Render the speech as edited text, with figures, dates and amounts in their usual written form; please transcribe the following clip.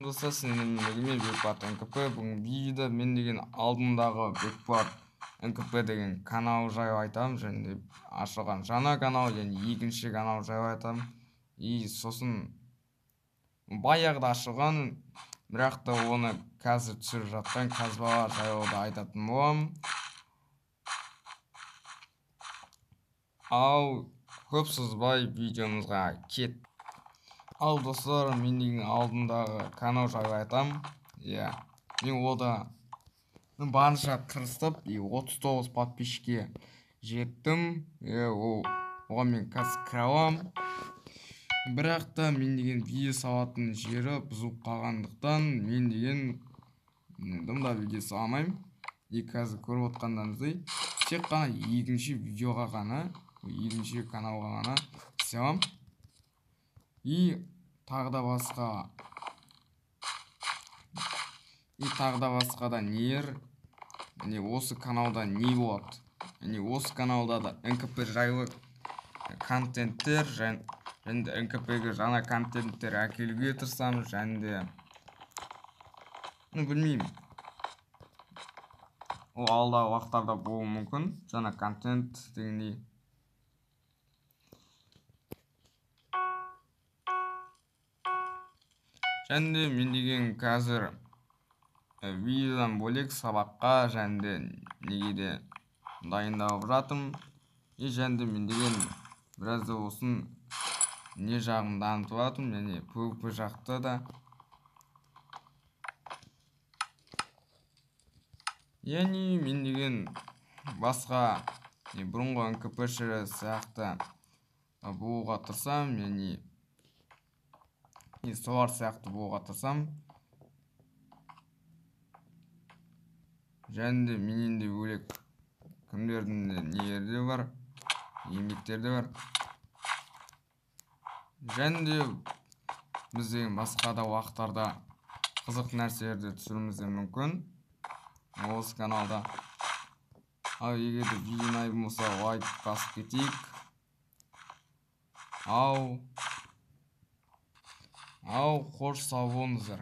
Достар, сіздермен Бекбат НКП. Бүгін видеода мен деген алдымдағы Бекбат НКП деген канал жайлы айтамын, және ашылған жаңа канал және екінші канал жайлы айтамын. И сосын баяғыда ашылған, бірақ та оны қазір түсіріп жатқан қазбалар жайлы да айтатын боламын. Ал көп созбай видеомызға кет. Ал достар, мен деген алдымдағы канал жайлы айтамын. Мен ода барынша тырыстып 39 подписчикке жеттім. Оған мен қазір кіре аламын. Бірақ та мен деген видео салатын жері бұзылып қалғандықтан мен деген дымда видео саламаймын. Қазір көріп отқандарыңыздай тек қана екінші видеоға ғана, екінші каналға ғана саламын. И тағы да басқа да нелер, осы каналда не болады, осы каналда да НКП жайлы контенттер және НКП-ге жаңа контенттер әкелуге тырысамын, және де білмеймін, ол алдағы уақыттарда болуы мүмкін жаңа контент дегендей. Және де мен деген қазір видеодан бөлек сабаққа және де неге де дайындалып жатырмын. Және де мен деген біраз да болсын не жағын дамытып жатырмын, және PvP жақты да. Яғни мен деген басқа бұрынғы НКП-ші сияқты болуға тырысамын, яғни солар сияқты болуға тырысамын. Және де менен де бөлек кімдердің нелері де бар, еңбектері де бар. Және де біз деген басқа да уақыттарда қызық нәрселерді түсіруіміз де мүмкін осы каналда. Ал егер де видео ұнайтын болса, лайк басып кетейік. Ал қош сау болыңыздар.